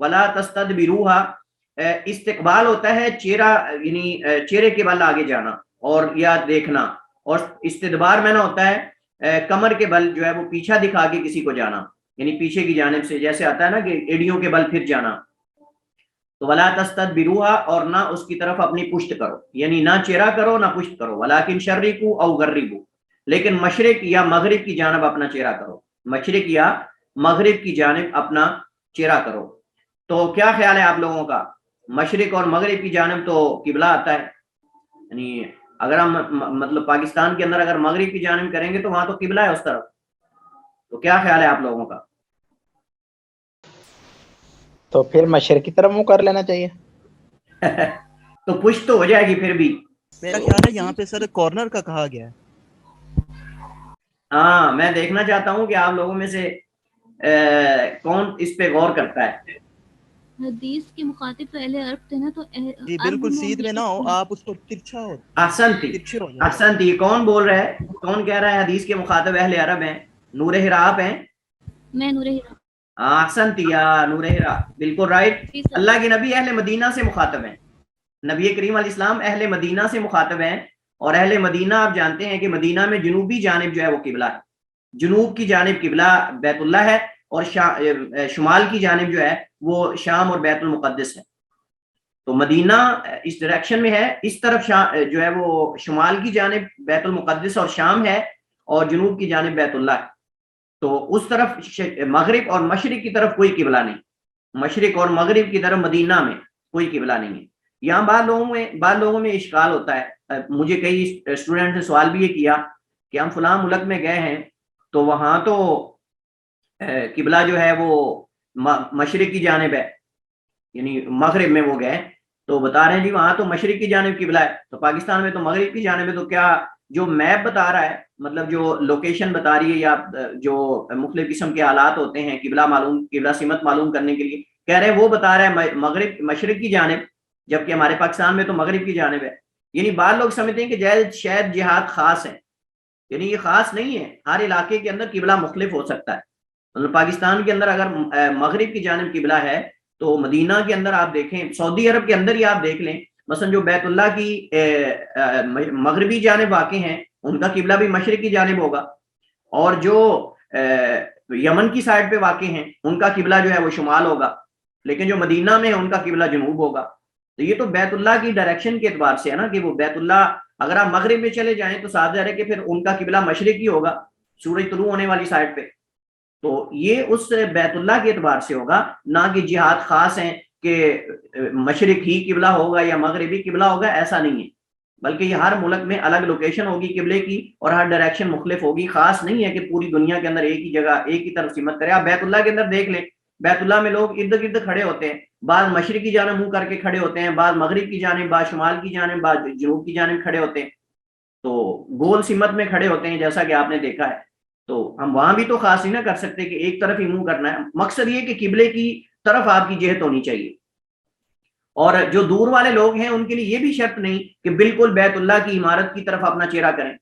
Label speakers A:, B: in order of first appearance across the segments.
A: ولا تستدبروها استقبال ہوتا ہے چہرہ یعنی چہرے کے بل آگے جانا اور یا دیکھنا، اور استدبار میں نہ ہوتا ہے کمر کے بل جو ہے وہ پیچھا دکھا کے کسی کو جانا، یعنی پیچھے کی جانب سے جیسے آتا ہے نا کہ ایڑیوں کے بل پھر جانا. تو ولا تستدبروها اور نہ اس کی طرف اپنی پشت کرو، یعنی نہ چہرہ کرو نہ پشت کرو. ولکن شرقوا او غربوا لیکن مشرق یا مغرب کی جانب اپنا چہرہ کرو، مشرق یا مغرب کی جانب اپنا چہرہ کرو. تو کیا خیال ہے آپ لوگوں کا؟ مشرق اور مغرب کی جانب تو قبلہ آتا ہے، یعنی اگر ہم مطلب پاکستان کے اندر اگر مغرب کی جانب کریں گے تو وہاں تو قبلہ ہے اس طرف. تو کیا خیال ہے آپ لوگوں کا؟
B: تو پھر مشرق کی طرف منہ کر لینا چاہیے.
A: تو پشت تو ہو جائے گی پھر بھی.
C: میرا خیال ہے یہاں پہ سر کارنر کا کہا گیا ہے.
A: ہاں میں دیکھنا چاہتا ہوں کہ آپ لوگوں میں سے کون اس پہ غور کرتا ہے.
D: حدیث کے مخاطب تو اہل عرب تھے نا، تو
C: جی بالکل سیدھ میں نہ ہو آپ، اس کو ترچھا ہو.
A: احسن تھی. کون بول رہا ہے؟ کون کہہ رہا ہے حدیث کے مخاطب اہل عرب ہیں؟ نور ہرا آپ ہیں؟
D: میں نور ہرا.
A: احسن تھی یا نور ہرا، بالکل رائٹ. اللہ کے نبی اہل مدینہ سے مخاطب ہیں، نبی کریم علیہ السلام اہل مدینہ سے مخاطب ہیں. اور اہل مدینہ آپ جانتے ہیں کہ مدینہ میں جنوبی جانب جو ہے وہ قبلہ ہے، جنوب کی جانب قبلہ بیت اللہ ہے، اور شمال کی جانب جو ہے وہ شام اور بیت المقدس ہے. تو مدینہ اس ڈائریکشن میں ہے، اس طرف جو ہے وہ شمال کی جانب بیت المقدس اور شام ہے، اور جنوب کی جانب بیت اللہ ہے. تو اس طرف مغرب اور مشرق کی طرف کوئی قبلہ نہیں، مشرق اور مغرب کی طرف مدینہ میں کوئی قبلہ نہیں ہے. یہاں بعض لوگوں میں اشکال ہوتا ہے. مجھے کئی اسٹوڈنٹ نے سوال بھی یہ کیا کہ ہم فلاں ملک میں گئے ہیں تو وہاں تو قبلہ جو ہے وہ مشرق کی جانب ہے، یعنی مغرب میں وہ گئے تو بتا رہے ہیں جی وہاں تو مشرق کی جانب قبلہ ہے، تو پاکستان میں تو مغرب کی جانب ہے. تو کیا جو میپ بتا رہا ہے، مطلب جو لوکیشن بتا رہی ہے یا جو مختلف قسم کے حالات ہوتے ہیں قبلہ سمت معلوم کرنے کے لیے، کہہ رہے ہیں وہ بتا رہا ہے مغرب مشرق کی جانب، جبکہ ہمارے پاکستان میں تو مغرب کی جانب ہے. یعنی بعض لوگ سمجھتے ہیں کہ شاید جہاد خاص ہے، یعنی یہ خاص نہیں ہے، ہر علاقے کے اندر قبلہ مختلف ہو سکتا ہے. مطلب پاکستان کے اندر اگر مغرب کی جانب قبلہ ہے تو مدینہ کے اندر آپ دیکھیں، سعودی عرب کے اندر ہی آپ دیکھ لیں، مثلا جو بیت اللہ کی مغربی جانب واقع ہیں ان کا قبلہ بھی مشرق کی جانب ہوگا، اور جو یمن کی سائڈ پہ واقع ہیں ان کا قبلہ جو ہے وہ شمال ہوگا، لیکن جو مدینہ میں ہے ان کا قبلہ جنوب ہوگا. تو یہ تو بیت اللہ کی ڈائریکشن کے اعتبار سے ہے نا، کہ وہ بیت اللہ اگر آپ مغرب میں چلے جائیں تو صاف ظاہر ہے کہ پھر ان کا قبلہ مشرق ہی ہوگا، سورج طلوع ہونے والی سائڈ پہ. تو یہ اس بیت اللہ کے اعتبار سے ہوگا، نہ کہ جہاد خاص ہیں کہ مشرق ہی قبلہ ہوگا یا مغربی قبلہ ہوگا، ایسا نہیں ہے. بلکہ یہ ہر ملک میں الگ لوکیشن ہوگی قبلے کی اور ہر ڈائریکشن مختلف ہوگی. خاص نہیں ہے کہ پوری دنیا کے اندر ایک ہی جگہ ایک ہی طرف سمت کرے. آپ بیت اللہ کے اندر دیکھ لیں، بیت اللہ میں لوگ ارد گرد کھڑے ہوتے ہیں، بعض مشرق کی جانب منہ کر کے کھڑے ہوتے ہیں، بعض مغرب کی جانب، بعض شمال کی جانب، بعض جنوب کی جانب کھڑے ہوتے ہیں. تو گول سمت میں کھڑے ہوتے ہیں جیسا کہ آپ نے دیکھا ہے. تو ہم وہاں بھی تو خاص نہیں نہ کر سکتے کہ ایک طرف ہی منہ کرنا ہے. مقصد یہ کہ قبلے کی طرف آپ کی جہت ہونی چاہیے. اور جو دور والے لوگ ہیں ان کے لیے یہ بھی شرط نہیں کہ بالکل بیت اللہ کی عمارت کی طرف اپنا چہرہ کریں.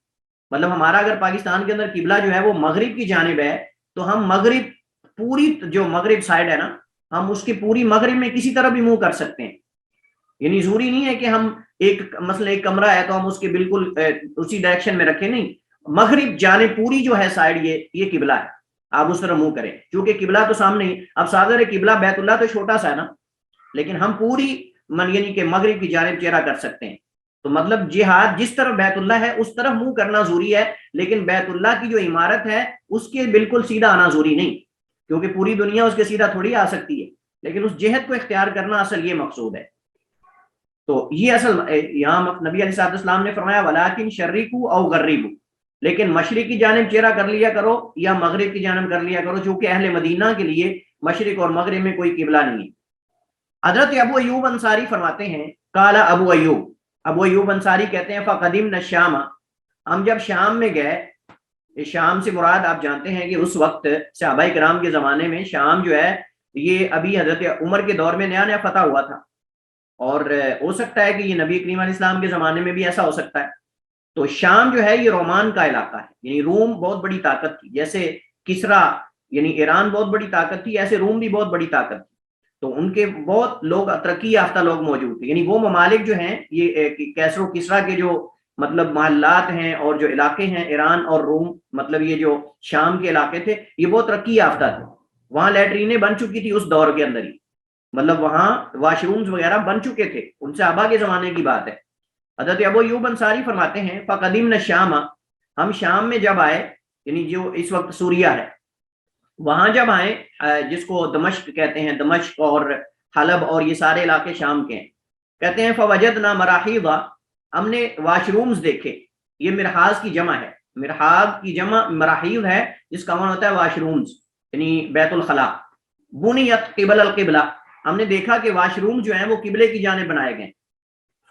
A: مطلب ہمارا اگر پاکستان کے اندر قبلہ جو ہے وہ مغرب کی جانب ہے تو ہم مغرب پوری جو مغرب سائڈ ہے نا، ہم اس کی پوری مغرب میں کسی طرح بھی منہ کر سکتے ہیں. یعنی ضروری نہیں ہے کہ ہم مثلا ایک کمرہ ہے تو ہم اس کے بالکل اسی ڈائریکشن میں رکھیں، نہیں، مغرب جانب پوری جو ہے سائڈ یہ قبلہ ہے، آپ اس طرح منہ کریں. کیونکہ قبلہ تو سامنے ہی، اب صادر ہے قبلہ بیت اللہ تو چھوٹا سا ہے نا، لیکن ہم پوری یعنی کہ مغرب کی جانب چہرہ کر سکتے ہیں. تو مطلب جہاد جس طرف بیت اللہ ہے اس طرف منہ کرنا ضروری ہے، لیکن بیت اللہ کی جو عمارت ہے اس کے بالکل سیدھا آنا ضروری نہیں، کیونکہ پوری دنیا اس کے سیدھا تھوڑی آ سکتی ہے، لیکن اس جہت کو اختیار کرنا اصل یہ مقصود ہے. تو یہ اصل یہاں نبی علیہ السلام نے فرمایا ولیکن شرقوا او غربوا، لیکن مشرق کی جانب چہرہ کر لیا کرو یا مغرب کی جانب کر لیا کرو، چونکہ اہل مدینہ کے لیے مشرق اور مغرب میں کوئی قبلہ نہیں ہے. حضرت ابو ایوب انصاری فرماتے ہیں قال ابو ایوب انصاری کہتے ہیں فقدمنا الشام، ہم جب شام میں گئے، شام سے مراد آپ جانتے ہیں کہ اس وقت صحابہ کرام کے زمانے میں شام جو ہے یہ ابھی حضرت عمر کے دور میں نیا نیا فتح ہوا تھا، اور ہو سکتا ہے کہ یہ نبی کریم علیہ السلام کے زمانے میں بھی ایسا ہو سکتا ہے. تو شام جو ہے یہ رومان کا علاقہ ہے، یعنی روم بہت بڑی طاقت تھی، جیسے کسرا یعنی ایران بہت بڑی طاقت تھی، ایسے روم بھی بہت بڑی طاقت تھی. تو ان کے بہت لوگ ترقی یافتہ لوگ موجود تھے، یعنی وہ ممالک جو ہیں یہ کیسر و کسرا کے جو مطلب محلات ہیں اور جو علاقے ہیں ایران اور روم، مطلب یہ جو شام کے علاقے تھے، یہ بہت ترقی یافتہ تھے، وہاں لیٹرینیں بن چکی تھی اس دور کے اندر ہی، مطلب وہاں واش رومز وغیرہ بن چکے تھے، ان سے آبا کے زمانے کی بات ہے۔ حضرت ابو ایوب انصاری فرماتے ہیں فقدمنا الشام، ہم شام میں جب آئے، یعنی جو اس وقت سوریہ ہے، وہاں جب آئے جس کو دمشق کہتے ہیں، دمشق اور حلب اور یہ سارے علاقے شام کے ہیں، کہتے ہیں فوجدنا مراحیض، ہم نے واش رومز دیکھے، یہ مرحاض کی جمع ہے، مرحاض کی جمع مراحیض ہے جس کا معنی ہوتا ہے واش رومز، یعنی بیت الخلاء، بنیت قبل القبلہ، ہم نے دیکھا کہ واش روم جو ہیں وہ قبلے کی جانب بنائے گئے،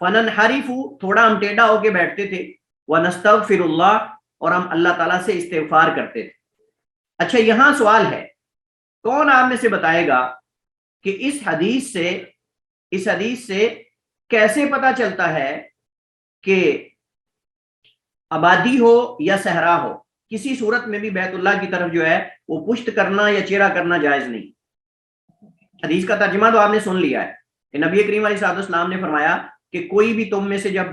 A: فننحرف، تھوڑا ہم ٹیڑھا ہو کے بیٹھتے تھے، ونستغفر اللہ، اور ہم اللہ تعالیٰ سے استغفار کرتے تھے۔ اچھا یہاں سوال ہے، کون آپ میں سے بتائے گا کہ اس حدیث سے کیسے پتا چلتا ہے کہ آبادی ہو یا صحرا ہو، کسی صورت میں بھی بیت اللہ کی طرف جو ہے وہ پشت کرنا یا چہرہ کرنا جائز نہیں۔ حدیث کا ترجمہ تو آپ نے سن لیا ہے کہ نبی کریم علیہ الصلوۃ والسلام نے فرمایا کہ کوئی بھی تم میں سے جب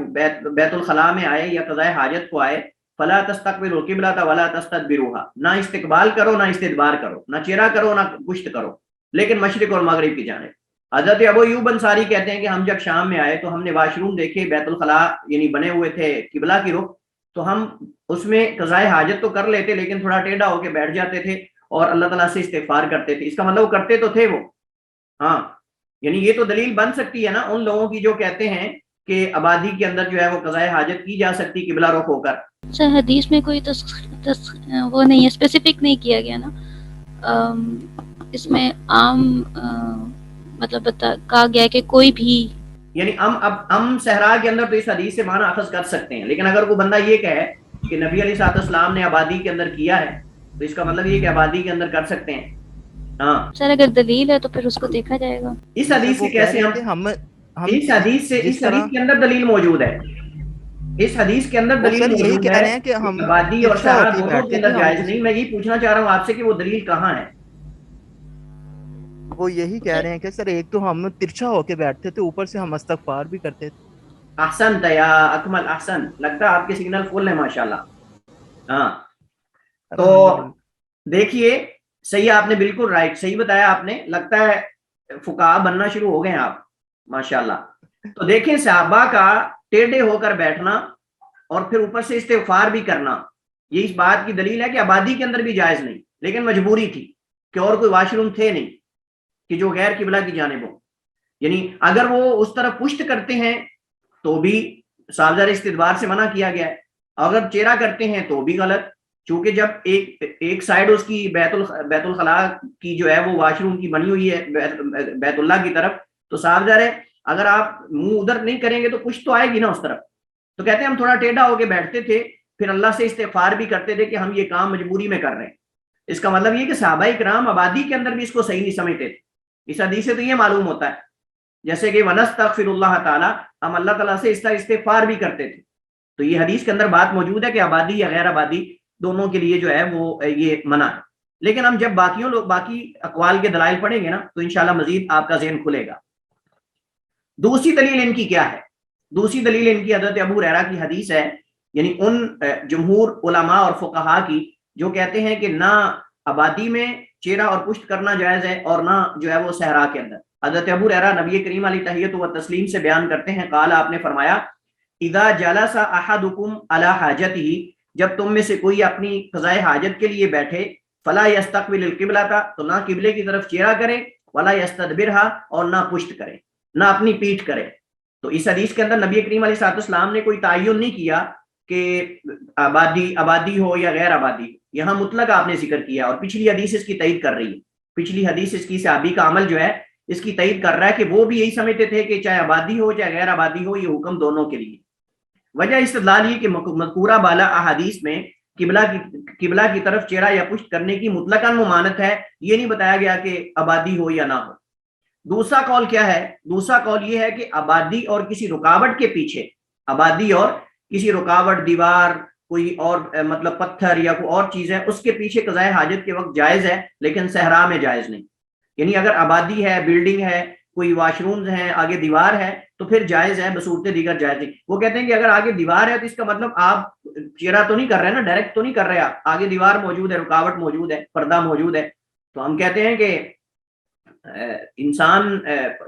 A: بیت الخلاء میں آئے یا قضاء حاجت کو آئے، فلا تستقبلوا القبلۃ ولا تستدبروها، نہ استقبال کرو نہ استدبار کرو، نہ چہرہ کرو نہ پشت کرو، لیکن مشرق اور مغرب کی جانب۔ حضرت ابو ایوب انصاری کہتے ہیں کہ ہم جب شام میں آئے تو ہم نے واش روم دیکھے، بیت الخلاء یعنی بنے ہوئے تھے قبلہ کی رخ، تو ہم اس میں قضاء حاجت تو کر لیتے لیکن تھوڑا ٹیڑھا ہو کے بیٹھ جاتے تھے اور اللہ تعالیٰ سے استغفار کرتے تھے۔ اس کا مطلب وہ کرتے تو تھے وہ، ہاں، یعنی یہ تو دلیل بن سکتی ہے نا ان لوگوں کی جو کہتے ہیں کہ آبادی کے اندر جو ہے وہ قضاء حاجت کی جا سکتی قبلہ رخ ہو کر۔
D: اچھا حدیث میں کوئی وہ نہیں ہے، اسپیسیفک نہیں کیا گیا نا، اس میں عام مطلب کہا گیا کہ کوئی بھی،
A: یعنی ہم صحرا کے اندر تو اس حدیث سے معنی اخذ کر سکتے ہیں، لیکن اگر کوئی بندہ یہ کہے کہ نبی علیہ الصلوۃ والسلام نے آبادی کے اندر کیا ہے تو اس کا مطلب یہ کہ آبادی کے اندر کر سکتے ہیں۔ ہاں
D: سر اگر دلیل ہے تو پھر اس کو دیکھا جائے گا۔
A: اس حدیث سے کیسے ہم اس حدیث کے اندر دلیل موجود ہے، اس حدیث کے اندر دلیل موجود ہے کہ آبادی اور صحرا دونوں کے اندر جائز نہیں۔ میں یہی پوچھنا چاہ رہا ہوں آپ سے کہ وہ دلیل کہاں ہے؟
C: وہ یہی کہہ رہے ہیں کہ سر ایک تو ہم ترچھا ہو کے بیٹھتے تھے، اوپر سے ہم استغفار بھی کرتے تھے۔
A: احسنت یا اکمل، احسن، لگتا ہے آپ کے سگنل فل ہے ماشاءاللہ۔ ہاں تو دیکھیے صحیح، آپ نے بالکل رائٹ صحیح بتایا آپ نے، لگتا ہے فقہا بننا شروع ہو گئے ہیں آپ ماشاءاللہ۔ تو دیکھیں صحابہ کا ٹیڑھے ہو کر بیٹھنا اور پھر اوپر سے استغفار بھی کرنا، یہ اس بات کی دلیل ہے کہ آبادی کے اندر بھی جائز نہیں، لیکن مجبوری تھی کہ اور کوئی واش روم تھے نہیں کہ جو غیر قبلہ کی جانب ہو، یعنی اگر وہ اس طرف پشت کرتے ہیں تو بھی صاحب استدبار سے منع کیا گیا ہے، اگر چہرہ کرتے ہیں تو بھی غلط، چونکہ جب ایک سائڈ اس کی بیت الخلاء کی جو ہے وہ واش روم کی بنی ہوئی ہے بیت اللہ کی طرف، تو صاحب ہے اگر آپ منہ ادھر نہیں کریں گے تو کچھ تو آئے گی نا اس طرف۔ تو کہتے ہیں ہم تھوڑا ٹیڑھا ہو کے بیٹھتے تھے، پھر اللہ سے استغفار بھی کرتے تھے کہ ہم یہ کام مجبوری میں کر رہے ہیں۔ اس کا مطلب یہ کہ صحابہ کرام آبادی کے اندر بھی اس کو صحیح نہیں سمجھتے تھے۔ اس حدیث سے تو یہ معلوم ہوتا ہے جیسے کہ ونستغفر اللہ تعالیٰ، ہم اللہ تعالیٰ سے اس کا استغفار بھی کرتے تھے، تو یہ حدیث کے اندر بات موجود ہے کہ آبادی یا غیر آبادی دونوں کے لیے جو ہے وہ یہ منع ہے۔ لیکن ہم جب باقی اقوال کے دلائل پڑھیں گے نا تو انشاءاللہ مزید آپ کا ذہن کھلے گا۔ دوسری دلیل ان کی کیا ہے؟ دوسری دلیل ان کی حضرت ابو ہریرہ کی حدیث ہے، یعنی ان جمہور علماء اور فقہا کی جو کہتے ہیں کہ نہ آبادی میں چہرہ اور پشت کرنا جائز ہے اور نہ جو ہے وہ صحرا کے اندر۔ حضرت ابو ہریرہ نبی کریم علیہ تحیۃ و تسلیم سے بیان کرتے ہیں، قال، آپ نے فرمایا، اذا جلس احدکم علی حاجتہ، جب تم میں سے کوئی اپنی قضاء حاجت کے لیے بیٹھے، فلا یستقبل القبلۃ، تو نہ قبلے کی طرف چہرہ کرے، ولا یستدبرها، اور نہ پشت کرے، نہ اپنی پیٹھ کرے۔ تو اس حدیث کے اندر نبی کریم علیہ الصلوۃ والسلام نے کوئی تعین نہیں کیا کہ آبادی ہو یا غیر آبادی ہو، یہاں مطلق آپ نے ذکر کیا، اور پچھلی حدیث اس کی تائید کر رہی ہے، پچھلی حدیث اس کی صحابی کا عمل جو ہے اس کی تائید کر رہا ہے کہ وہ بھی یہی سمجھتے تھے کہ چاہے آبادی ہو چاہے غیر آبادی ہو، یہ حکم دونوں کے لیے۔ وجہ استدلال یہ کہ مذکورہ بالا احادیث میں قبلہ کی طرف چہرہ یا پشت کرنے کی مطلقاً ممانت ہے، یہ نہیں بتایا گیا کہ آبادی ہو یا نہ ہو۔ دوسرا قول کیا ہے؟ دوسرا قول یہ ہے کہ آبادی اور کسی رکاوٹ کے پیچھے، آبادی اور کسی رکاوٹ، دیوار، کوئی اور مطلب پتھر یا کوئی اور چیز ہے، اس کے پیچھے قضاء حاجت کے وقت جائز ہے لیکن صحرا میں جائز نہیں۔ یعنی اگر آبادی ہے، بلڈنگ ہے، کوئی واش رومز ہیں، آگے دیوار ہے تو پھر جائز ہے، بصورت دیگر جائز نہیں۔ وہ کہتے ہیں کہ اگر آگے دیوار ہے تو اس کا مطلب آپ چہرہ تو نہیں کر رہے نا، ڈائریکٹ تو نہیں کر رہے، آپ آگے دیوار موجود ہے، رکاوٹ موجود ہے، پردہ موجود ہے۔ تو ہم کہتے ہیں کہ انسان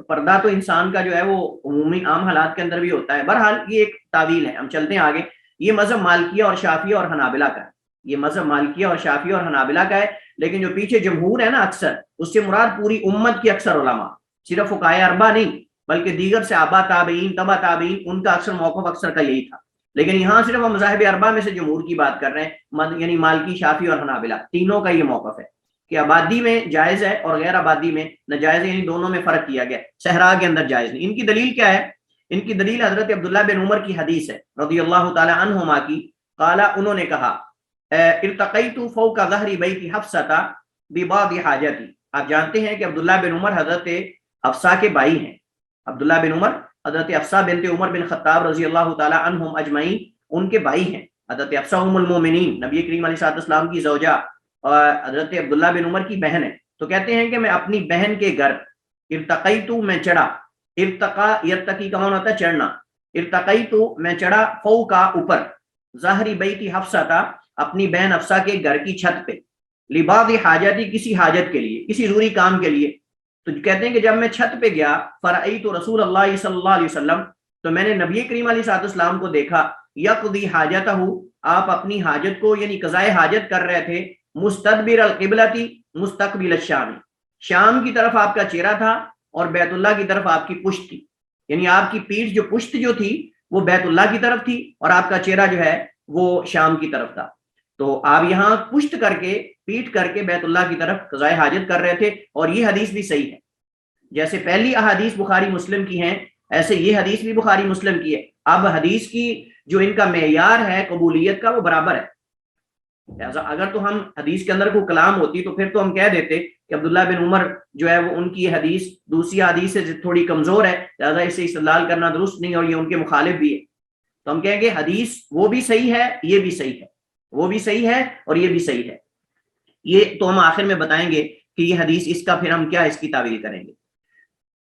A: پردہ تو انسان کا جو ہے وہ عمومی عام حالات کے اندر بھی ہوتا ہے۔ بہرحال یہ ایک تعویل ہے، ہم چلتے ہیں آگے۔ یہ مذہب مالکیہ اور شافعیہ اور حنابلہ کا ہے، یہ مذہب مالکیہ اور شافعیہ اور حنابلہ کا ہے، لیکن جو پیچھے جمہور ہے نا اکثر، اس سے مراد پوری امت کی اکثر علماء، صرف فقہائے اربعہ نہیں بلکہ دیگر صحابہ، تابعین، تبع تابعین، ان کا اکثر موقف اکثر کا یہی تھا۔ لیکن یہاں صرف ہم مذاہب اربعہ میں سے جمہور کی بات کر رہے ہیں، یعنی مالکی، شافعی اور حنابلہ، تینوں کا یہ موقف ہے کہ آبادی میں جائز ہے اور غیر آبادی میں ناجائز ہے، یعنی دونوں میں فرق کیا گیا، صحرا کے اندر جائز نہیں۔ ان کی دلیل کیا ہے؟ ان کی دلیل حضرت عبداللہ بن عمر کی حدیث ہے رضی اللہ تعالی عنہما کی، قالا، انہوں نے کہا، ارتقیت فوق ظہر بیت حفصہ ببعض حاجتی۔ آپ جانتے ہیں کہ عبداللہ بن عمر حضرت حفصہ کے بھائی ہیں، عبداللہ بن عمر حضرت حفصہ بنت عمر بن خطاب رضی اللہ تعالی عنہم اجمعین ان کے بھائی ہیں۔ حضرت حفصہ ام المومنین، نبی کریم علیہ السلام کی زوجہ، اور حضرت عبداللہ بن عمر کی بہن ہے۔ تو کہتے ہیں کہ میں اپنی بہن کے گھر، ارتقیتو، میں چڑھا، ارتقا، یرتقی کا معنی ہوتا ہے چڑھنا، ارتقیتو، میں چڑھا، فوقا، اوپر، ظاہری بیتی حفصہ تھا، اپنی بہن حفصہ کے گھر کی چھت پہ، لبعض حاجتی، کسی حاجت کے لیے، کسی ضروری کام کے لیے۔ تو کہتے ہیں کہ جب میں چھت پہ گیا، فرأیت رسول اللہ صلی اللہ علیہ وسلم، تو میں نے نبی کریم علیہ السلام کو دیکھا، یقضی حاجتہ، آپ اپنی حاجت کو یعنی قضائے حاجت کر رہے تھے، مستدبر القبلتی، مستقبل الشام، شام کی طرف آپ کا چہرہ تھا اور بیت اللہ کی طرف آپ کی پشت تھی، یعنی آپ کی پیٹھ جو پشت جو تھی وہ بیت اللہ کی طرف تھی اور آپ کا چہرہ جو ہے وہ شام کی طرف تھا۔ تو آپ یہاں پشت کر کے، پیٹھ کر کے بیت اللہ کی طرف قضائے حاجت کر رہے تھے، اور یہ حدیث بھی صحیح ہے۔ جیسے پہلی احادیث بخاری مسلم کی ہیں، ایسے یہ حدیث بھی بخاری مسلم کی ہے۔ اب حدیث کی جو ان کا معیار ہے قبولیت کا وہ برابر ہے، لہٰذا اگر تو ہم حدیث کے اندر کوئی کلام ہوتی تو پھر تو ہم کہہ دیتے کہ عبداللہ بن عمر جو ہے وہ ان کی یہ حدیث دوسری حدیث سے تھوڑی کمزور ہے، لہٰذا اسے استدلال کرنا درست نہیں اور یہ ان کے مخالف بھی ہے۔ تو ہم کہیں گے حدیث وہ بھی صحیح ہے، یہ بھی صحیح ہے، وہ بھی صحیح ہے اور یہ بھی صحیح ہے۔ یہ تو ہم آخر میں بتائیں گے کہ یہ حدیث اس کا پھر ہم کیا اس کی تعویل کریں گے۔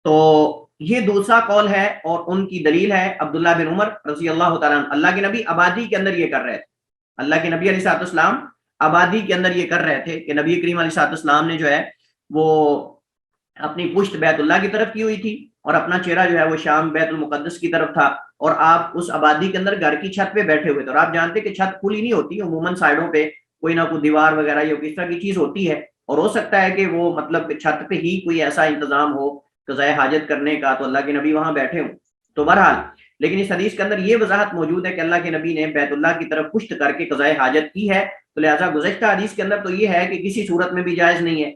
A: تو یہ دوسرا قول ہے اور ان کی دلیل ہے عبداللہ بن عمر رضی اللہ تعالیٰ عنہ۔ اللہ کے نبی آبادی کے اندر یہ کر رہے تھے، اللہ کے نبی علیہ السلام آبادی کے اندر یہ کر رہے تھے کہ نبی کریم علیہ السلام نے جو ہے وہ اپنی پشت بیت اللہ کی طرف کی ہوئی تھی اور اپنا چہرہ جو ہے وہ شام بیت المقدس کی طرف تھا، اور آپ اس آبادی کے اندر گھر کی چھت پہ بیٹھے ہوئے تھے۔ اور آپ جانتے کہ چھت کھلی نہیں ہوتی، عموماً سائڈوں پہ کوئی نہ کوئی دیوار وغیرہ یا کس طرح کی چیز ہوتی ہے، اور ہو سکتا ہے کہ وہ مطلب چھت پہ ہی کوئی ایسا انتظام ہو قضائے حاجت کرنے کا، تو اللہ کے نبی وہاں بیٹھے ہوں۔ تو بہرحال لیکن اس حدیث کے اندر یہ وضاحت موجود ہے کہ اللہ کے نبی نے بیت اللہ کی طرف پشت کر کے قضائے حاجت کی ہے، تو لہٰذا گزشتہ حدیث کے اندر تو یہ ہے کہ کسی صورت میں بھی جائز نہیں ہے،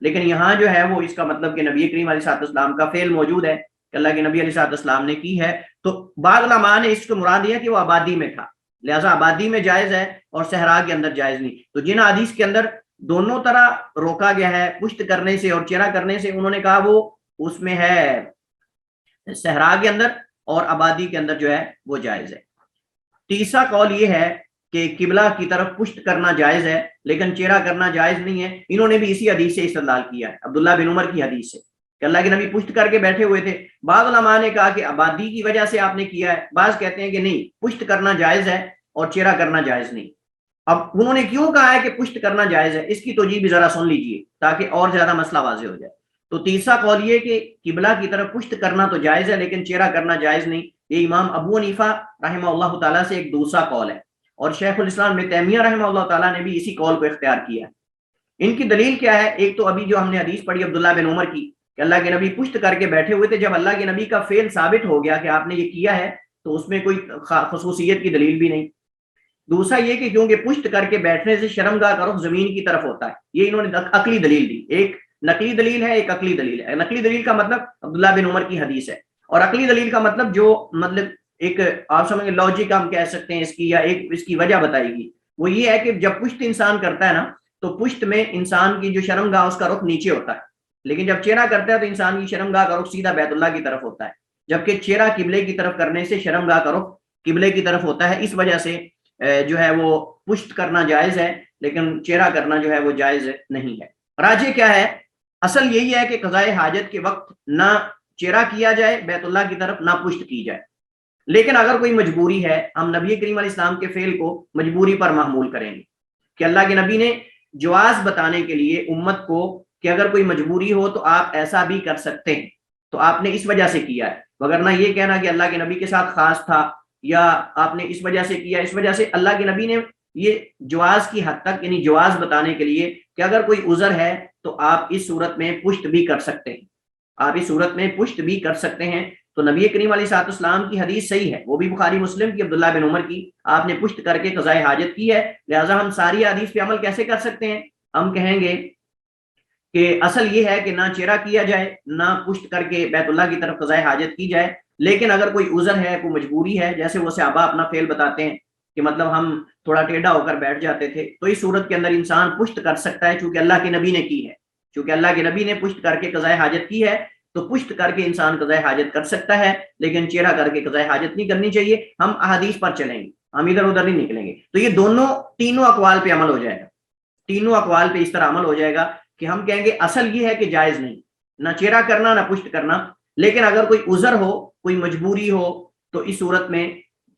A: لیکن یہاں جو ہے وہ اس کا مطلب کہ نبی کریم علیہ السلام کا فعل موجود ہے کہ اللہ کے نبی علیہ السلام نے کی ہے۔ تو بعض علماء نے اس کو مراد دیا کہ وہ آبادی میں تھا، لہٰذا آبادی میں جائز ہے اور صحرا کے اندر جائز نہیں۔ تو جن حدیث کے اندر دونوں طرح روکا گیا ہے، پشت کرنے سے اور چہرہ کرنے سے، انہوں نے کہا وہ اس میں ہے صحرا کے اندر اور آبادی کے اندر جو ہے وہ جائز ہے۔ تیسرا قول یہ ہے کہ قبلہ کی طرف پشت کرنا جائز ہے لیکن چہرہ کرنا جائز نہیں ہے۔ انہوں نے بھی اسی حدیث سے استدلال کیا ہے، عبداللہ بن عمر کی حدیث سے کہ اللہ کے نبی پشت کر کے بیٹھے ہوئے تھے۔ بعض علماء نے کہا کہ آبادی کی وجہ سے آپ نے کیا ہے، بعض کہتے ہیں کہ نہیں، پشت کرنا جائز ہے اور چہرہ کرنا جائز نہیں۔ اب انہوں نے کیوں کہا ہے کہ پشت کرنا جائز ہے، اس کی توجیہ بھی ذرا سن لیجئے تاکہ اور زیادہ مسئلہ واضح ہو جائے۔ تو تیسرا قول یہ کہ قبلہ کی طرف پشت کرنا تو جائز ہے لیکن چہرہ کرنا جائز نہیں، یہ امام ابو حنیفہ رحمہ اللہ تعالیٰ سے ایک دوسرا قول ہے، اور شیخ الاسلام ابن تیمیہ رحمہ اللہ تعالیٰ نے بھی اسی قول کو اختیار کیا ہے۔ ان کی دلیل کیا ہے؟ ایک تو ابھی جو ہم نے حدیث پڑھی عبداللہ بن عمر کی کہ اللہ کے نبی پشت کر کے بیٹھے ہوئے تھے، جب اللہ کے نبی کا فعل ثابت ہو گیا کہ آپ نے یہ کیا ہے تو اس میں کوئی خصوصیت کی دلیل بھی نہیں۔ دوسرا یہ کہ کیونکہ پشت کر کے بیٹھنے سے شرمگاہ کا رخ زمین کی طرف ہوتا ہے، یہ انہوں نے عقلی دلیل دی، ایک نقلی دلیل ہے ایک عقلی دلیل ہے۔ نقلی دلیل کا مطلب عبداللہ بن عمر کی حدیث ہے، اور عقلی دلیل کا مطلب جو مطلب ایک آپ سمجھیں لاجک ہم کہہ سکتے ہیں اس کی، یا ایک اس کی وجہ بتائے گی، وہ یہ ہے کہ جب پشت انسان کرتا ہے نا تو پشت میں انسان کی جو شرمگاہ اس کا رخ نیچے ہوتا ہے، لیکن جب چہرہ کرتا ہے تو انسان کی شرمگاہ کا رخ سیدھا بیت اللہ کی طرف ہوتا ہے، جبکہ چہرہ قبلے کی طرف کرنے سے شرمگاہ کا رخ قبلے کی طرف ہوتا ہے۔ اس وجہ سے جو ہے وہ پشت کرنا جائز ہے لیکن چہرہ کرنا جو ہے وہ جائز نہیں ہے۔ راجح کیا ہے؟ اصل یہی ہے کہ قضاء حاجت کے وقت نہ چہرہ کیا جائے بیت اللہ کی طرف، نہ پشت کی جائے. لیکن اگر کوئی مجبوری ہے، ہم نبی کریم علیہ السلام کے فعل کو مجبوری پر محمول کریں گے کہ اللہ کے نبی نے جواز بتانے کے لیے امت کو کہ اگر کوئی مجبوری ہو تو آپ ایسا بھی کر سکتے ہیں، تو آپ نے اس وجہ سے کیا ہے. وگرنہ یہ کہنا کہ اللہ کے نبی کے ساتھ خاص تھا یا آپ نے اس وجہ سے کیا، اس وجہ سے اللہ کے نبی نے یہ جواز کی حد تک، یعنی جواز بتانے کے لیے کہ اگر کوئی عذر ہے تو آپ اس صورت میں پشت بھی کر سکتے ہیں، آپ اس صورت میں پشت بھی کر سکتے ہیں. تو نبی کریم علیہ الصلوۃ والسلام کی حدیث صحیح ہے، وہ بھی بخاری مسلم کی، عبداللہ بن عمر کی، آپ نے پشت کر کے قضاء حاجت کی ہے. لہٰذا ہم ساری حدیث پہ عمل کیسے کر سکتے ہیں؟ ہم کہیں گے کہ اصل یہ ہے کہ نہ چہرہ کیا جائے، نہ پشت کر کے بیت اللہ کی طرف قضاء حاجت کی جائے. لیکن اگر کوئی عذر ہے، کوئی مجبوری ہے، جیسے وہ صحابہ اپنا فعل بتاتے ہیں کہ مطلب ہم تھوڑا ٹیڑھا ہو کر بیٹھ جاتے تھے، تو اس صورت کے اندر انسان پشت کر سکتا ہے، چونکہ اللہ کے نبی نے کی ہے، چونکہ اللہ کے نبی نے پشت کر کے قضاء حاجت کی ہے، تو پشت کر کے انسان قضاء حاجت کر سکتا ہے، لیکن چہرہ کر کے قضاء حاجت نہیں کرنی چاہیے. ہم احادیث پر چلیں گے، ہم ادھر ادھر نہیں نکلیں گے. تو یہ تینوں اقوال پہ عمل ہو جائے گا، تینوں اقوال پہ اس طرح عمل ہو جائے گا کہ ہم کہیں گے اصل یہ ہے کہ جائز نہیں، نہ چہرہ کرنا نہ پشت کرنا. لیکن اگر کوئی عذر ہو، کوئی مجبوری ہو، تو اس صورت میں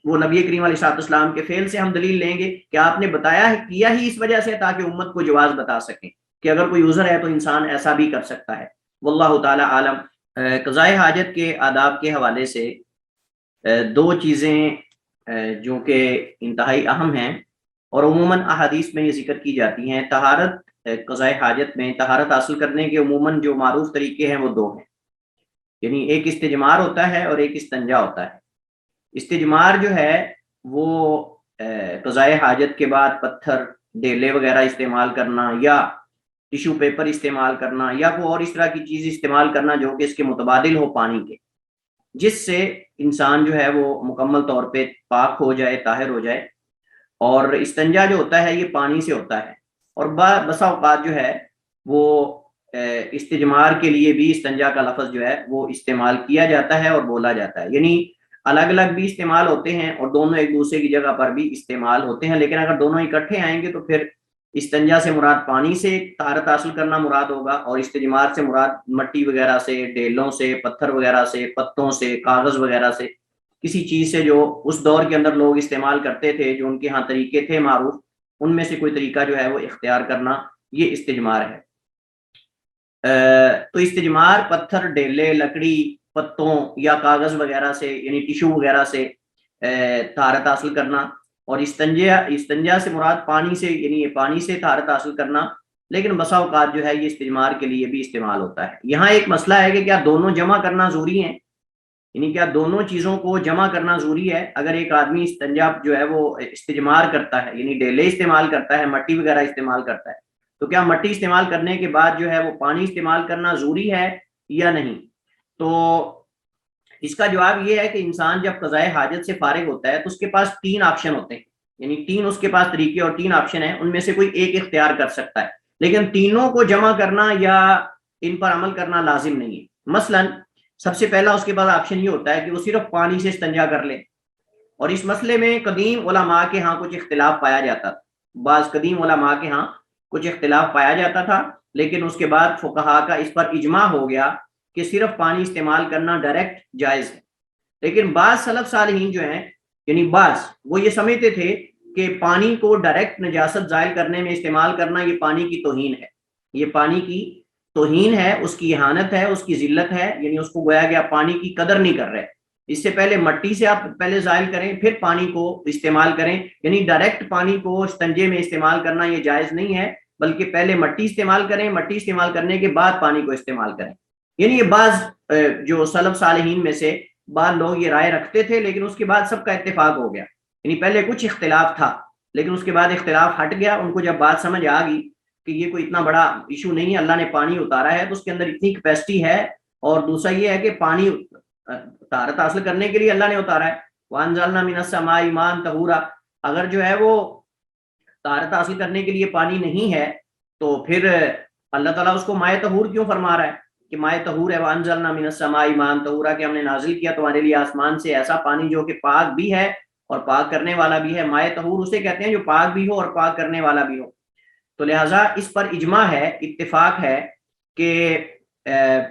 A: وہ نبی کریم علیہ الصلوۃ والسلام کے فعل سے ہم دلیل لیں گے کہ آپ نے بتایا ہے، کیا ہی اس وجہ سے تاکہ امت کو جواز بتا سکیں کہ اگر کوئی عذر ہے تو انسان ایسا بھی کر سکتا ہے. واللہ تعالی عالم. قضاء حاجت کے آداب کے حوالے سے دو چیزیں جو کہ انتہائی اہم ہیں اور عموماً احادیث میں یہ ذکر کی جاتی ہیں. طہارت، قضاء حاجت میں طہارت حاصل کرنے کے عموماً جو معروف طریقے ہیں وہ دو ہیں، یعنی ایک استجمار ہوتا ہے اور ایک استنجا ہوتا ہے. استجمار جو ہے وہ قضاء حاجت کے بعد پتھر، ڈیلے وغیرہ استعمال کرنا یا ٹیشو پیپر استعمال کرنا یا کوئی اور اس طرح کی چیز استعمال کرنا جو کہ اس کے متبادل ہو پانی کے، جس سے انسان جو ہے وہ مکمل طور پہ پاک ہو جائے، طاہر ہو جائے. اور استنجا جو ہوتا ہے یہ پانی سے ہوتا ہے، اور بسا اوقات جو ہے وہ استجمار کے لیے بھی استنجا کا لفظ جو ہے وہ استعمال کیا جاتا ہے اور بولا جاتا ہے، یعنی الگ الگ بھی استعمال ہوتے ہیں اور دونوں ایک دوسرے کی جگہ پر بھی استعمال ہوتے ہیں. لیکن اگر دونوں اکٹھے آئیں گے تو پھر استنجا سے مراد پانی سے طہارت حاصل کرنا مراد ہوگا، اور استجمار سے مراد مٹی وغیرہ سے، ڈیلوں سے، پتھر وغیرہ سے، پتوں سے، کاغذ وغیرہ سے، کسی چیز سے جو اس دور کے اندر لوگ استعمال کرتے تھے، جو ان کے ہاں طریقے تھے معروف، ان میں سے کوئی طریقہ جو ہے وہ اختیار کرنا، یہ استجمار ہے. تو استجمار پتھر، ڈیلے، لکڑی، پتوں یا کاغذ وغیرہ سے، یعنی ٹیشو وغیرہ سے طہارت حاصل کرنا، اور استنجا سے مراد پانی سے، یعنی یہ پانی سے طہارت حاصل کرنا. لیکن بسا اوقات جو ہے یہ استجمار کے لیے بھی استعمال ہوتا ہے. یہاں ایک مسئلہ ہے کہ کیا دونوں جمع کرنا ضروری ہیں، یعنی کیا دونوں چیزوں کو جمع کرنا ضروری ہے؟ اگر ایک آدمی استنجا جو ہے وہ استجمار کرتا ہے، یعنی ڈیلے استعمال کرتا ہے، مٹی وغیرہ استعمال کرتا ہے، تو کیا مٹی استعمال کرنے کے بعد جو ہے وہ پانی استعمال کرنا ضروری ہے یا نہیں؟ تو اس کا جواب یہ ہے کہ انسان جب قضاء حاجت سے فارغ ہوتا ہے تو اس کے پاس تین آپشن ہوتے ہیں، یعنی تین اس کے پاس طریقے اور تین آپشن ہیں، ان میں سے کوئی ایک اختیار کر سکتا ہے. لیکن تینوں کو جمع کرنا یا ان پر عمل کرنا لازم نہیں ہے. مثلا سب سے پہلا اس کے پاس آپشن یہ ہوتا ہے کہ وہ صرف پانی سے استنجا کر لے، اور اس مسئلے میں قدیم علماء کے ہاں کچھ اختلاف پایا جاتا تھا، بعض قدیم علماء کے ہاں کچھ اختلاف پایا جاتا تھا، لیکن اس کے بعد فقہا کا اس پر اجماع ہو گیا کہ صرف پانی استعمال کرنا ڈائریکٹ جائز ہے. لیکن بعض سلف صالحین جو ہیں، یعنی بعض، وہ یہ سمجھتے تھے کہ پانی کو ڈائریکٹ نجاست زائل کرنے میں استعمال کرنا یہ پانی کی توہین ہے، یہ پانی کی توہین ہے، اس کی اہانت ہے، اس کی ذلت ہے، یعنی اس کو گویا کہ آپ پانی کی قدر نہیں کر رہے. اس سے پہلے مٹی سے آپ پہلے زائل کریں پھر پانی کو استعمال کریں، یعنی ڈائریکٹ پانی کو استنجے میں استعمال کرنا یہ جائز نہیں ہے، بلکہ پہلے مٹی استعمال کریں، مٹی استعمال کرنے کے بعد پانی کو استعمال کریں. یعنی یہ بعض جو سلف صالحین میں سے بعض لوگ یہ رائے رکھتے تھے، لیکن اس کے بعد سب کا اتفاق ہو گیا. یعنی پہلے کچھ اختلاف تھا لیکن اس کے بعد اختلاف ہٹ گیا. ان کو جب بات سمجھ آ گئی کہ یہ کوئی اتنا بڑا ایشو نہیں ہے، اللہ نے پانی اتارا ہے تو اس کے اندر اتنی کیپیسٹی ہے، اور دوسرا یہ ہے کہ پانی طہارت حاصل کرنے کے لیے اللہ نے اتارا ہے. وَأَنزَلْنَا مِنَ السَّمَاءِ مَاءً طَهُورًا، اگر جو ہے وہ طہارت حاصل کرنے کے لیے پانی نہیں ہے تو پھر اللہ تعالیٰ اس کو مائع طہور کیوں فرما رہا ہے کہ مائع طہور ہے؟ وَأَنزَلْنَا مِنَ السَّمَاءِ مَاءً طَهُورًا، کہ ہم نے نازل کیا تمہارے لیے آسمان سے ایسا پانی جو کہ پاک بھی ہے اور پاک کرنے والا بھی ہے. مائع طہور اسے کہتے ہیں جو پاک بھی ہو اور پاک کرنے والا بھی ہو. تو لہٰذا اس پر اجماع ہے، اتفاق ہے کہ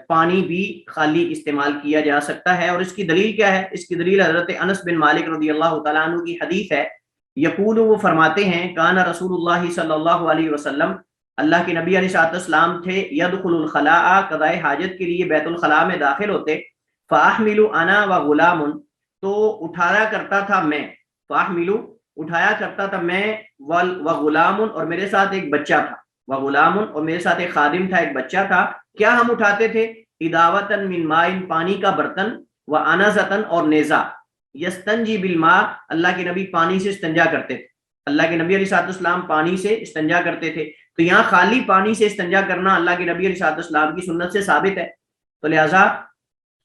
A: پانی بھی خالی استعمال کیا جا سکتا ہے. اور اس کی دلیل کیا ہے؟ اس کی دلیل حضرت انس بن مالک رضی اللہ تعالیٰ عنہ کی حدیث ہے. یقول، وہ فرماتے ہیں، کان رسول اللہ صلی اللہ علیہ وسلم، اللہ کے نبی علیہ السلام تھے، یدخل الخلاء، قضاء حاجت کے لیے بیت الخلاء میں داخل ہوتے، فاحمل انا وغلام، تو اٹھایا کرتا تھا میں، فاحمل اٹھایا کرتا تھا میں، وغلام، اور میرے ساتھ ایک بچہ تھا، وغلام، اور میرے ساتھ ایک خادم تھا، ایک بچہ تھا. کیا ہم اٹھاتے تھے؟ اداوتن من مائن، پانی کا برتن، وانزتن، اور نیزہ. یستنجی بالماء، اللہ کے نبی پانی سے استنجا کرتے تھے، اللہ کے نبی علیہ السلام پانی سے استنجا کرتے تھے. تو یہاں خالی پانی سے استنجا کرنا اللہ کے نبی علیہ السلام کی سنت سے ثابت ہے. تو لہٰذا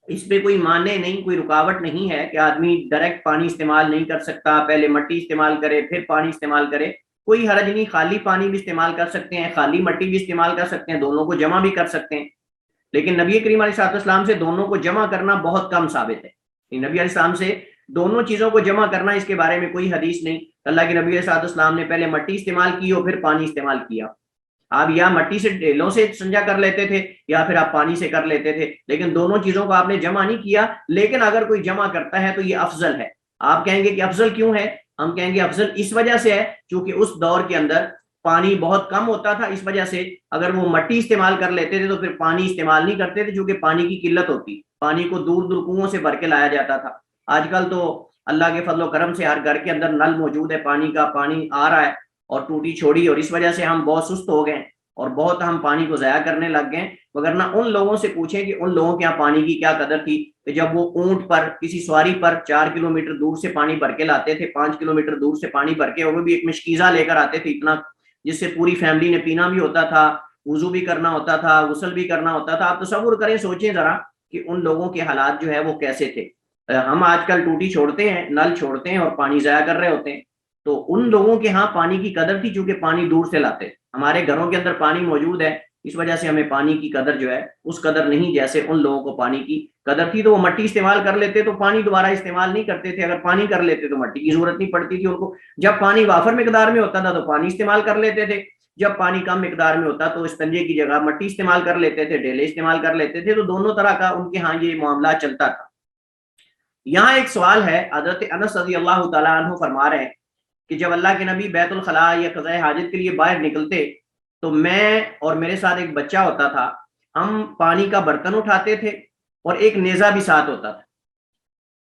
A: اس پہ کوئی مانع نہیں، کوئی رکاوٹ نہیں ہے کہ آدمی ڈائریکٹ پانی استعمال نہیں کر سکتا، پہلے مٹی استعمال کرے پھر پانی استعمال کرے. کوئی حرج نہیں، خالی پانی بھی استعمال کر سکتے ہیں، خالی مٹی بھی استعمال کر سکتے ہیں، دونوں کو جمع بھی کر سکتے ہیں. لیکن نبی کریم علیہ السلام سے دونوں کو جمع کرنا بہت کم ثابت ہے. نبی علیہ السلام سے دونوں چیزوں کو جمع کرنا، اس کے بارے میں کوئی حدیث نہیں. اللہ کے نبی علیہ السلام نے پہلے مٹی استعمال کی اور پھر پانی استعمال کیا. آپ یا مٹی سے ڈیلوں سے استنجا کر لیتے تھے یا پھر آپ پانی سے کر لیتے تھے، لیکن دونوں چیزوں کو آپ نے جمع نہیں کیا. لیکن اگر کوئی جمع کرتا ہے تو یہ افضل ہے. آپ کہیں گے کہ افضل کیوں ہے؟ ہم کہیں گے افضل اس وجہ سے ہے چونکہ اس دور کے اندر پانی بہت کم ہوتا تھا. اس وجہ سے اگر وہ مٹی استعمال کر لیتے تھے تو پھر پانی استعمال نہیں کرتے تھے، چونکہ پانی کی قلت ہوتی، پانی کو دور دور کنووں سے بھر کے لایا جاتا تھا. آج کل تو اللہ کے فضل و کرم سے ہر گھر کے اندر نل موجود ہے، پانی کا، پانی آ رہا ہے اور ٹوٹی چھوڑی، اور اس وجہ سے ہم بہت سست ہو گئے اور بہت ہم پانی کو ضائع کرنے لگ گئے. وگرنہ ان لوگوں سے پوچھیں کہ ان لوگوں کے یہاں پانی کی کیا قدر تھی کہ جب وہ اونٹ پر کسی سواری پر 4 کلومیٹر دور سے پانی بھر کے لاتے تھے، 5 کلومیٹر دور سے پانی بھر کے، اور وہ بھی ایک مشکیزہ لے کر آتے تھے اتنا، جس سے پوری فیملی نے پینا بھی ہوتا تھا، وضو بھی کرنا ہوتا تھا، غسل بھی کرنا ہوتا تھا. آپ تصور کریں، سوچیں ذرا کہ ان لوگوں کے حالات جو ہے وہ کیسے تھے. ہم آج کل ٹوٹی چھوڑتے ہیں، نل چھوڑتے ہیں اور پانی ضائع کر رہے ہوتے ہیں. تو ان لوگوں کے ہاں پانی کی قدر تھی چونکہ پانی دور سے لاتے. ہمارے گھروں کے اندر پانی موجود ہے، اس وجہ سے ہمیں پانی کی قدر جو ہے اس قدر نہیں جیسے ان لوگوں کو پانی کی قدر تھی. تو وہ مٹی استعمال کر لیتے تو پانی دوبارہ استعمال نہیں کرتے تھے، اگر پانی کر لیتے تو مٹی کی ضرورت نہیں پڑتی تھی ان کو. جب پانی وافر مقدار میں ہوتا تھا تو پانی استعمال کر لیتے تھے، جب پانی کم مقدار میں ہوتا تو استنجے کی جگہ مٹی استعمال کر لیتے تھے، ڈیلے استعمال کر لیتے تھے. تو دونوں طرح کا ان کے ہاں یہ معاملہ چلتا تھا. یہاں ایک سوال ہے، حضرت انس رضی اللہ تعالیٰ عنہ فرما رہے ہیں کہ جب اللہ کے نبی بیت الخلاء یا قضاء حاجت کے لیے باہر نکلتے تو میں اور میرے ساتھ ایک بچہ ہوتا تھا، ہم پانی کا برتن اٹھاتے تھے اور ایک نیزہ بھی ساتھ ہوتا تھا.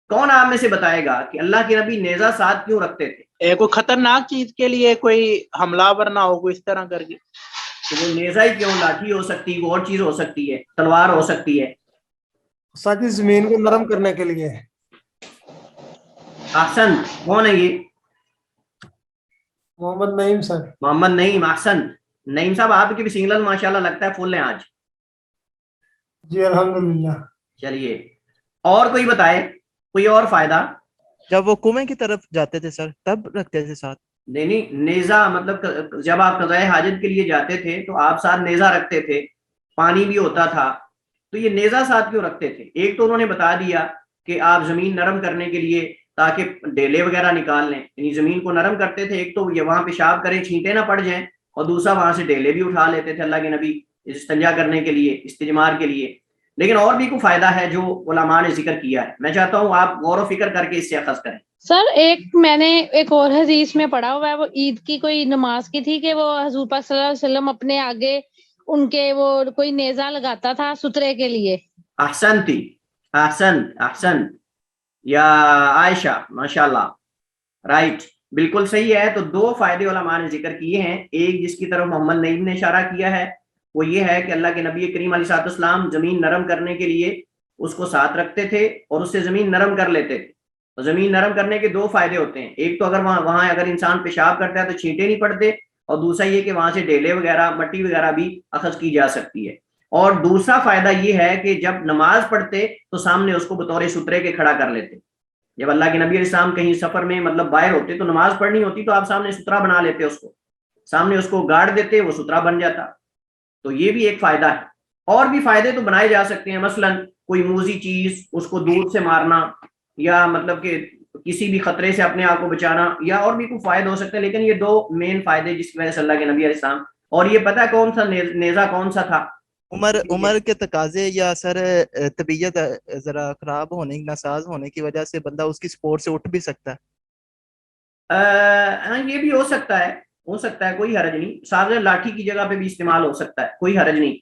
A: کون آپ میں سے بتائے گا کہ اللہ کے نبی نیزہ ساتھ کیوں رکھتے تھے؟
B: کوئی خطرناک چیز کے لیے، کوئی حملہ ور نہ ہو، کوئی اس طرح کر کے.
A: تو وہ نیزہ ہی کیوں؟ لاٹھی ہو سکتی ہے، وہ اور چیز ہو سکتی ہے، تلوار ہو سکتی ہے.
E: ساتھی زمین کو نرم کرنے کے لیے.
A: احسن. کون ہے یہ؟
E: محمد نعیم سر.
A: محمد نعیم. احسن. نعیم صاحب آپ کی بھی سنگلر ماشاءاللہ لگتا ہے فل ہیں آج.
E: جی الحمدللہ.
A: چلیے اور کوئی بتائے، کوئی اور فائدہ؟
C: جب وہ کنویں کی طرف جاتے تھے سر تب رکھتے تھے ساتھ.
A: نہیں، نیزہ مطلب جب آپ قضاء حاجت کے لیے جاتے تھے تو آپ ساتھ نیزہ رکھتے تھے، پانی بھی ہوتا تھا. تو یہ نیزہ ساتھ کیوں رکھتے تھے؟ ایک تو انہوں نے بتا دیا کہ آپ زمین نرم کرنے کے لیے تاکہ ڈیلے وغیرہ نکال لیں، یعنی زمین کو نرم کرتے تھے. ایک تو یہ وہاں پیشاب کریں چھینٹے نہ پڑ جائیں، اور دوسرا وہاں سے ڈیلے بھی اٹھا لیتے تھے اللہ کے نبی استنجا کرنے کے لیے، استجمار کے لیے. لیکن اور بھی کوئی فائدہ ہے جو علماء نے ذکر کیا ہے. میں چاہتا ہوں آپ غور و فکر کر کے اس سے اخذ کریں.
F: سر میں نے ایک اور حدیث میں پڑھا ہوا ہے، وہ عید کی کوئی نماز کی تھی کہ وہ حضور پاک صلی اللہ علیہ وسلم اپنے آگے ان کے وہ کوئی نیزہ لگاتا تھا سترے کے لیے.
A: احسنتی. احسن یا عائشہ، ماشاءاللہ، رائٹ، بالکل صحیح ہے. تو دو فائدے علماء نے ذکر کیے ہیں. ایک جس کی طرف محمد نعیم نے اشارہ کیا ہے وہ یہ ہے کہ اللہ کے نبی کریم علیہ السلام زمین نرم کرنے کے لیے اس کو ساتھ رکھتے تھے اور اس سے زمین نرم کر لیتے تھے. تو زمین نرم کرنے کے دو فائدے ہوتے ہیں. ایک تو اگر وہاں اگر انسان پیشاب کرتا ہے تو چھینٹے نہیں پڑتے، اور دوسرا یہ کہ وہاں سے ڈیلے وغیرہ مٹی وغیرہ بھی اخذ کی جا سکتی ہے. اور دوسرا فائدہ یہ ہے کہ جب نماز پڑھتے تو سامنے اس کو بطور سترے کے کھڑا کر لیتے. جب اللہ کے نبی علیہ السلام کہیں سفر میں مطلب باہر ہوتے تو نماز پڑھنی ہوتی تو آپ سامنے سترا بنا لیتے، اس کو سامنے اس کو گاڑ دیتے، وہ سترا بن جاتا. تو یہ بھی ایک فائدہ ہے. اور بھی فائدے تو بنائے جا سکتے ہیں، مثلا کوئی موذی چیز اس کو دور سے مارنا، یا مطلب کہ کسی بھی خطرے سے اپنے آپ کو بچانا، یا اور بھی کوئی فائدے ہو سکتے ہیں. لیکن یہ دو مین فائدے جس کی وجہ سے اللہ کے نبی علیہ السلام. اور یہ پتہ ہے کون سا نیزہ کون سا تھا؟
C: عمر کے تقاضے یا سر طبیعت ذرا خراب ہونے ناساز ہونے کی وجہ سے بندہ اس کی سپورٹ سے اٹھ بھی سکتا ہے؟
A: ہاں یہ بھی ہو سکتا ہے کوئی حرج نہیں. ساز لاٹھی کی جگہ پہ بھی استعمال ہو سکتا ہے, کوئی حرج نہیں.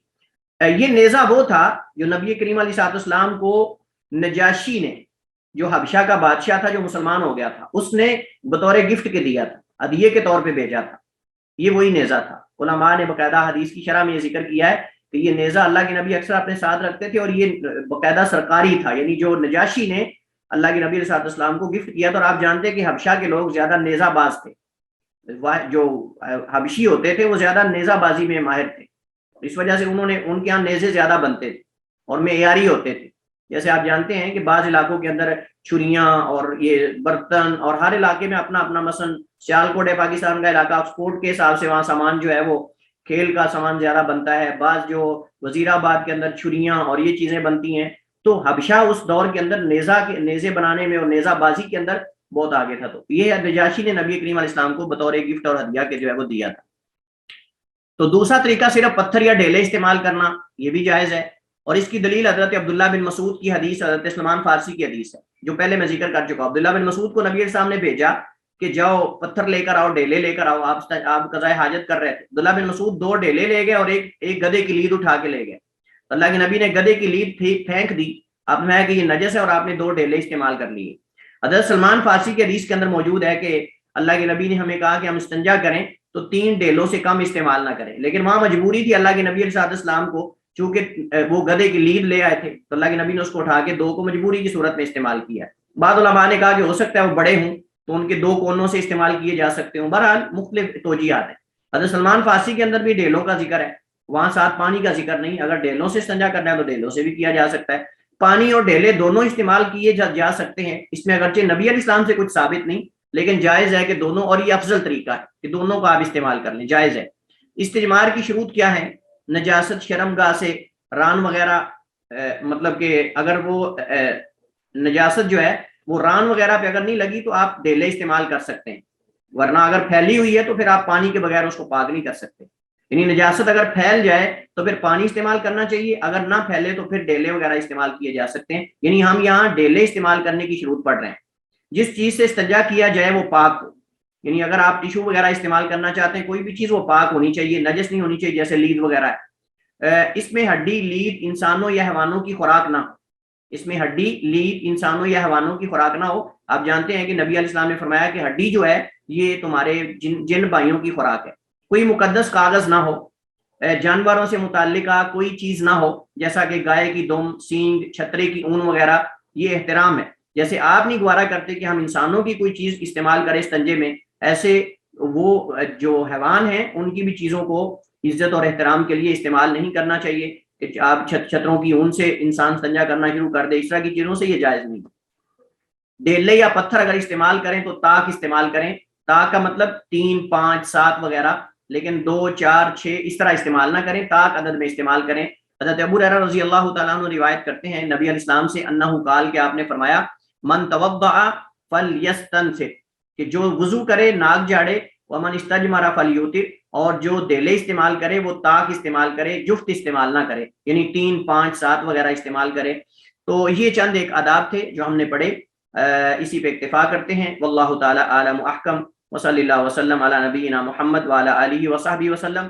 A: یہ نیزہ وہ تھا جو نبی کریم علیہ الصلوۃ والسلام کو نجاشی نے, جو حبشہ کا بادشاہ تھا جو مسلمان ہو گیا تھا, اس نے بطور گفٹ کے دیا تھا, ہدیے کے طور پہ بھیجا تھا. یہ وہی نیزہ تھا. علماء نے باقاعدہ حدیث کی شرح میں یہ ذکر کیا ہے کہ یہ نیزہ اللہ کے نبی اکثر اپنے ساتھ رکھتے تھے, اور یہ باقاعدہ سرکاری تھا, یعنی جو نجاشی نے اللہ کے نبی علیہ الصلوۃ والسلام کو گفٹ کیا تھا. اور آپ جانتے ہیں کہ حبشہ کے لوگ زیادہ نیزہ باز تھے, جو حبشی ہوتے تھے وہ زیادہ نیزہ بازی میں ماہر تھے, اس وجہ سے ان کے ہاں نیزے زیادہ بنتے تھے اور معیاری ہوتے تھے. جیسے آپ جانتے ہیں کہ بعض علاقوں کے اندر چھریاں اور یہ برتن, اور ہر علاقے میں اپنا اپنا, مثلا سیالکوٹ ہے پاکستان کا علاقہ, آکسفورڈ کے حساب سے وہاں سامان جو ہے وہ کھیل کا سامان زیادہ بنتا ہے. بعض جو وزیر آباد کے اندر چھریاں اور یہ چیزیں بنتی ہیں. تو حبشہ اس دور کے اندر نیزے بنانے میں اور نیزہ بازی کے اندر بہت آگے تھا. تو یہ نجاشی نے نبی کریم علیہ السلام کو بطور گفٹ اور ہدیہ کے جو ہے وہ دیا تھا. تو دوسرا طریقہ صرف پتھر یا ڈھیلے استعمال کرنا, یہ بھی جائز ہے. اور اس کی دلیل حضرت عبداللہ بن مسعود کی حدیث, حضرت سلمان فارسی کی حدیث ہے جو پہلے میں ذکر کر چکا ہوں. عبداللہ بن مسعود کو نبی علیہ السلام نے بھیجا کہ جاؤ پتھر لے کر آؤ, ڈھیلے لے کر آؤ, آپ قضائے حاجت کر رہے تھے. عبداللہ بن مسعود 2 ڈھیلے لے گئے اور ایک گدھے کی لید اٹھا کے لے گئے. اللہ کے نبی نے گدھے کی لید پھینک دی, آپ نے کہ یہ نجس ہے, اور آپ نے 2 ڈھیلے استعمال کر لیے. حضرت سلمان فارسی کے حدیث کے اندر موجود ہے کہ اللہ کے نبی نے ہمیں کہا کہ ہم استنجا کریں تو 3 ڈھیلوں سے کم استعمال نہ کریں. لیکن وہاں مجبوری تھی اللہ کے نبی علیہ السلام کو, چونکہ وہ گدھے کی لید لے آئے تھے, تو اللہ کے نبی نے اس کو اٹھا کے 2 کو مجبوری کی صورت میں استعمال کیا. بعض علماء نے کہا کہ ہو سکتا ہے وہ بڑے ہوں تو ان کے 2 کونوں سے استعمال کیے جا سکتے ہوں. بہرحال مختلف توجیہات ہیں. حضرت سلمان فارسی کے اندر بھی ڈھیلوں کا ذکر ہے, وہاں ساتھ پانی کا ذکر نہیں. اگر ڈھیلوں سے استنجا کرنا ہے تو ڈھیلوں سے بھی کیا جا سکتا ہے. پانی اور ڈھیلے دونوں استعمال کیے جا سکتے ہیں. اس میں اگرچہ نبی علیہ السلام سے کچھ ثابت نہیں, لیکن جائز ہے کہ دونوں, اور یہ افضل طریقہ ہے کہ دونوں کا آپ استعمال کر لیں, جائز ہے. استجمار کی شروط کیا ہے؟ نجاست شرمگاہ سے ران وغیرہ, مطلب کہ اگر وہ نجاست جو ہے وہ ران وغیرہ پہ اگر نہیں لگی تو آپ ڈھیلے استعمال کر سکتے ہیں, ورنہ اگر پھیلی ہوئی ہے تو پھر آپ پانی کے بغیر اس کو پاک نہیں کر سکتے. یعنی نجاست اگر پھیل جائے تو پھر پانی استعمال کرنا چاہیے, اگر نہ پھیلے تو پھر ڈھیلے وغیرہ استعمال کیے جا سکتے ہیں. یعنی ہم یہاں ڈھیلے استعمال کرنے کی شروط پڑھ رہے ہیں. جس چیز سے استنجا کیا جائے وہ پاک ہو, یعنی اگر آپ ٹیشو وغیرہ استعمال کرنا چاہتے ہیں, کوئی بھی چیز وہ پاک ہونی چاہیے, نجس نہیں ہونی چاہیے, جیسے لید وغیرہ ہے. اس میں ہڈی لید انسانوں یا حیوانوں کی خوراک نہ ہو, اس میں ہڈی لید انسانوں یا حیوانوں کی خوراک نہ ہو. آپ جانتے ہیں کہ نبی علیہ السلام نے فرمایا کہ ہڈی جو ہے یہ تمہارے جن بھائیوں کی خوراک ہے. کوئی مقدس کاغذ نہ ہو, جانوروں سے متعلقہ کوئی چیز نہ ہو, جیسا کہ گائے کی دم, سینگ, چھترے کی اون وغیرہ, یہ احترام ہے. جیسے آپ نہیں گوارا کرتے کہ ہم انسانوں کی کوئی چیز استعمال کریں استنجے میں, ایسے وہ جو حیوان ہیں ان کی بھی چیزوں کو عزت اور احترام کے لیے استعمال نہیں کرنا چاہیے کہ آپ چھتروں کی اون سے انسان استنجا کرنا شروع کر دے, اس طرح کی چیزوں سے یہ جائز نہیں. ڈیلے یا پتھر اگر استعمال کریں تو تاک استعمال کریں. تاک کا مطلب 3, 5, 7 وغیرہ, لیکن 2, 4, 6 اس طرح استعمال نہ کریں, تاک عدد میں استعمال کریں. حضرت ابو ہریرہ رضی اللہ تعالیٰ عنہ روایت کرتے ہیں نبی علیہ السلام سے انہو قال, کہ آپ نے فرمایا من توضع فلیستنثر, کہ جو وضو کرے ناک جھاڑے, ومن استجمر فلیوتر, اور جو ڈیلے استعمال کرے وہ تاک استعمال کرے, جفت استعمال نہ کرے, یعنی 3, 5, 7 وغیرہ استعمال کرے. تو یہ چند ایک آداب تھے جو ہم نے پڑھے, اسی پہ اکتفا کرتے ہیں. واللہ تعالی عالم احکم, وصلی اللہ وسلم علی نبینا محمد وعلی آلہ وصحبہ وسلم.